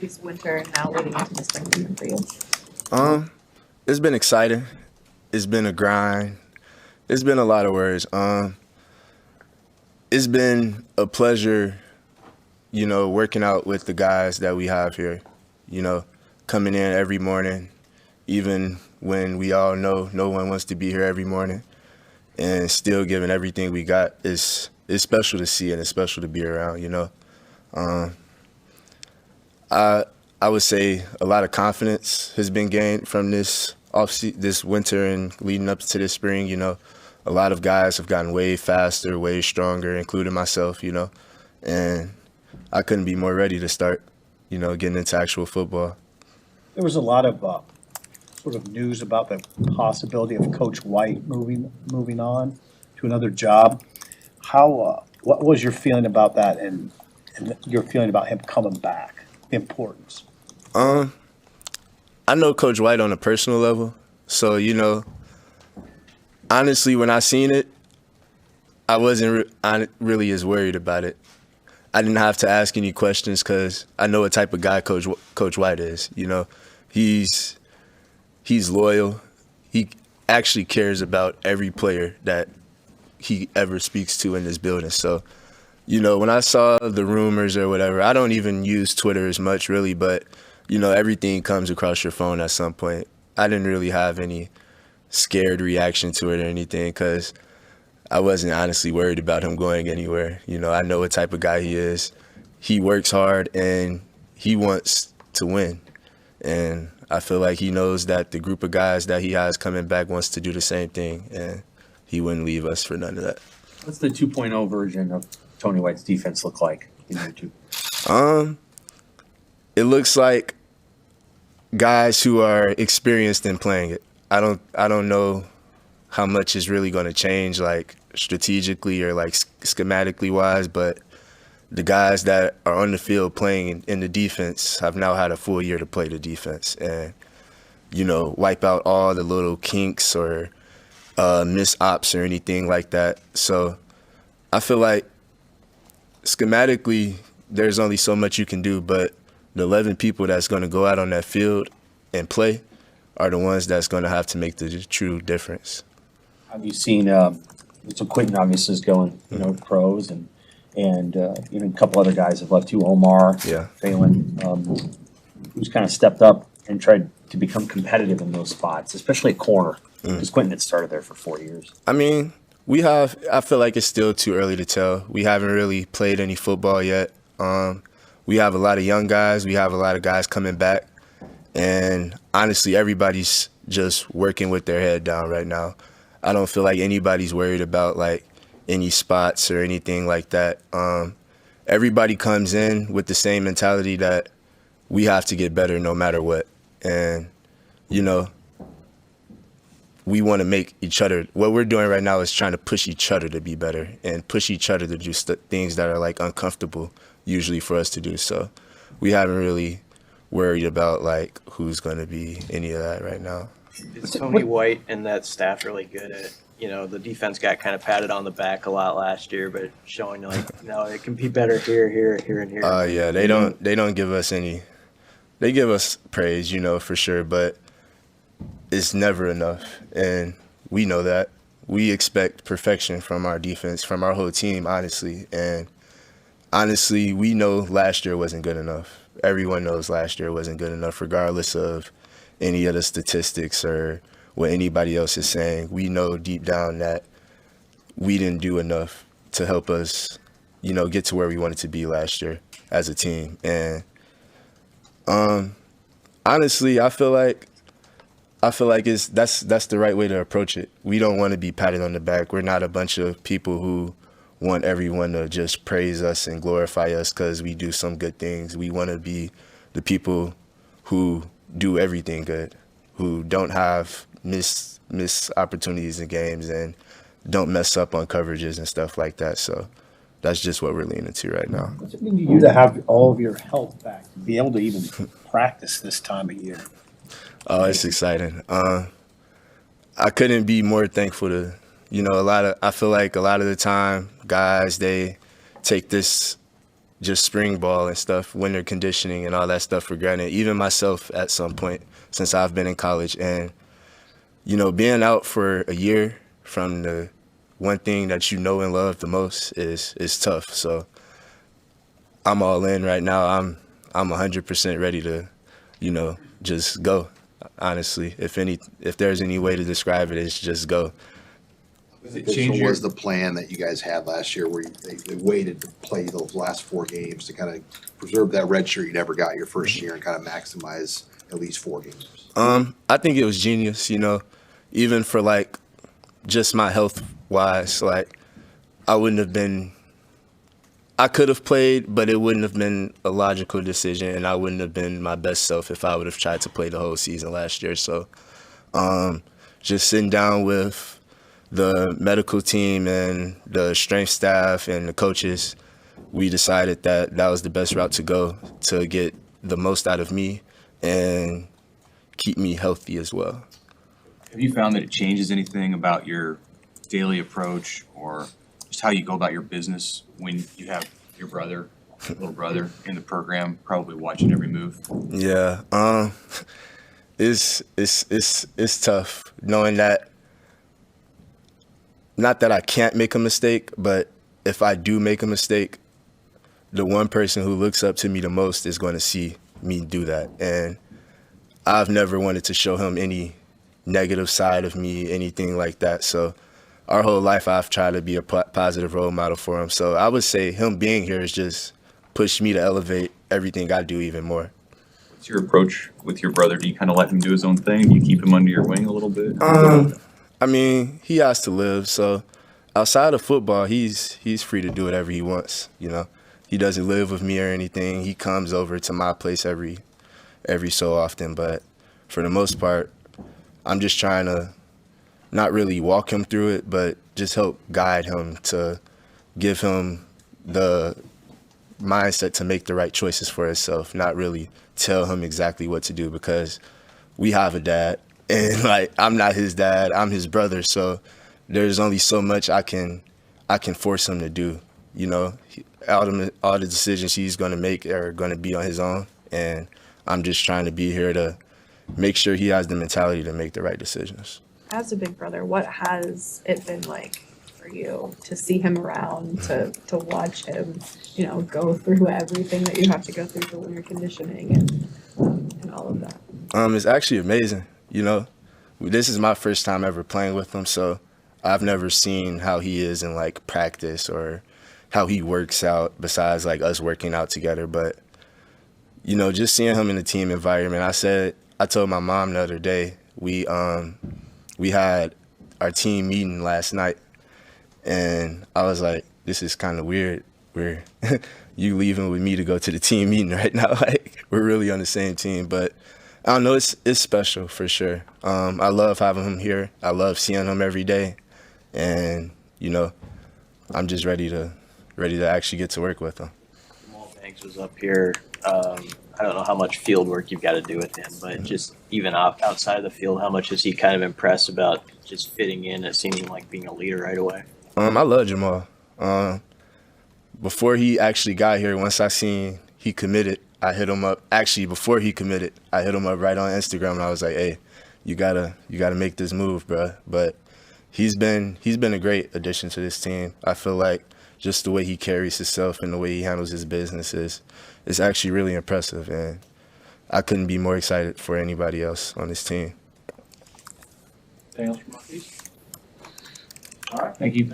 this winter and now leading into the spring season for you? It's been exciting. It's been a grind. It's been a lot of words. It's been a pleasure, working out with the guys that we have here. Coming in every morning, even when we all know no one wants to be here every morning, and still giving everything we got is special to see and it's special to be around. Um, I I would say a lot of confidence has been gained from this winter and leading up to this spring. A lot of guys have gotten way faster, way stronger, including myself. And I couldn't be more ready to start, getting into actual football. There was a lot of sort of news about the possibility of Coach White moving on to another job. What was your feeling about that, and your feeling about him coming back? The importance. Um, I know Coach White on a personal level, so honestly, when I seen it, I wasn't really as worried about it. I didn't have to ask any questions because I know what type of guy Coach White is. He's loyal. He actually cares about every player that he ever speaks to in this building. So, when I saw the rumors or whatever, I don't even use Twitter as much really, but everything comes across your phone at some point. I didn't really have any scared reaction to it or anything because I wasn't honestly worried about him going anywhere. I know what type of guy he is. He works hard and he wants to win. And I feel like he knows that the group of guys that he has coming back wants to do the same thing, and he wouldn't leave us for none of that. What's the 2.0 version of Tony White's defense look like in year two? It looks like guys who are experienced in playing it. I don't know how much is really going to change, like strategically or like schematically wise, but the guys that are on the field playing in the defense have now had a full year to play the defense and, wipe out all the little kinks or miss ops or anything like that. So I feel like schematically there's only so much you can do, but the 11 people that's going to go out on that field and play are the ones that's going to have to make the true difference. Have you seen so Quentin obviously is going, pros and even a couple other guys have left too. Omar, Yeah. Phelan, who's kind of stepped up and tried to become competitive in those spots, especially at corner, because Quentin had started there for 4 years. I mean, I feel like it's still too early to tell. We haven't really played any football yet. We have a lot of young guys. We have a lot of guys coming back. And honestly, everybody's just working with their head down right now. I don't feel like anybody's worried about like any spots or anything like that. Everybody comes in with the same mentality that we have to get better no matter what. And, we want to make each other, what we're doing right now is trying to push each other to be better and push each other to do things that are like uncomfortable usually for us to do. So we haven't really worried about like who's going to be any of that right now. Is Tony White and that staff really good at, the defense got kind of patted on the back a lot last year, but showing like, no, it can be better here, and here. Yeah, they don't give us any, they give us praise, for sure, but it's never enough. And we know that. We expect perfection from our defense, from our whole team, honestly. And honestly, we know last year wasn't good enough. Everyone knows last year wasn't good enough, regardless of any of the statistics or what anybody else is saying. We know deep down that we didn't do enough to help us, get to where we wanted to be last year as a team. And honestly, I feel like that's the right way to approach it. We don't want to be patted on the back. We're not a bunch of people who want everyone to just praise us and glorify us because we do some good things. We want to be the people who do everything good, who don't have miss opportunities in games and don't mess up on coverages and stuff like that. So that's just what we're leaning to right now. What's it mean to you to have all of your health back, to be able to even practice this time of year? Oh, it's exciting. I couldn't be more thankful to, I feel like a lot of the time guys, they take this just spring ball and stuff, winter conditioning and all that stuff for granted, even myself at some point since I've been in college. And, you know, being out for a year from the one thing that you know and love the most is tough. So I'm all in right now. I'm 100% ready to, you know, just go. Honestly, if there's any way to describe it, it's just go. So was the plan that you guys had last year where they waited to play those last 4 games to kind of preserve that red shirt you never got your first year and kind of maximize at least 4 games? I think it was genius, you know, even for like just my health wise, like I could have played, but it wouldn't have been a logical decision, and I wouldn't have been my best self if I would have tried to play the whole season last year. So just sitting down with the medical team and the strength staff and the coaches, we decided that that was the best route to go to get the most out of me and keep me healthy as well. Have you found that it changes anything about your daily approach or just how you go about your business when you have your little brother in the program, probably watching every move? Yeah, it's tough knowing that. Not that I can't make a mistake, but if I do make a mistake, the one person who looks up to me the most is going to see me do that. And I've never wanted to show him any negative side of me, anything like that. So our whole life, I've tried to be a positive role model for him. So I would say him being here has just pushed me to elevate everything I do even more. What's your approach with your brother? Do you kind of let him do his own thing? Do you keep him under your wing a little bit? I mean, he has to live, so outside of football, he's free to do whatever he wants, you know. He doesn't live with me or anything. He comes over to my place every so often, but for the most part, I'm just trying to not really walk him through it, but just help guide him to give him the mindset to make the right choices for himself, not really tell him exactly what to do, because we have a dad. And like, I'm not his dad, I'm his brother. So there's only so much I can force him to do. You know, all the decisions he's going to make are going to be on his own. And I'm just trying to be here to make sure he has the mentality to make the right decisions. As a big brother, what has it been like for you to see him around, to watch him, you know, go through everything that you have to go through for winter conditioning and all of that? It's actually amazing. You know, this is my first time ever playing with him, so I've never seen how he is in like practice or how he works out besides like us working out together. But, you know, just seeing him in the team environment, I told my mom the other day, we had our team meeting last night, and I was like, this is kind of weird. You leaving with me to go to the team meeting right now. Like, we're really on the same team, but I don't know, it's special for sure. I love having him here. I love seeing him every day. And, you know, I'm just ready to actually get to work with him. Jamal Banks was up here. I don't know how much field work you've got to do with him, but just even outside of the field, how much is he kind of impressed about just fitting in and seeming like being a leader right away? I love Jamal. Before he actually got here, once I seen he committed, I hit him up. Actually, before he committed, I hit him up right on Instagram, and I was like, "Hey, you gotta make this move, bro." But he's been a great addition to this team. I feel like just the way he carries himself and the way he handles his business is actually really impressive, and I couldn't be more excited for anybody else on this team. Anything else from Marques? All right, thank you.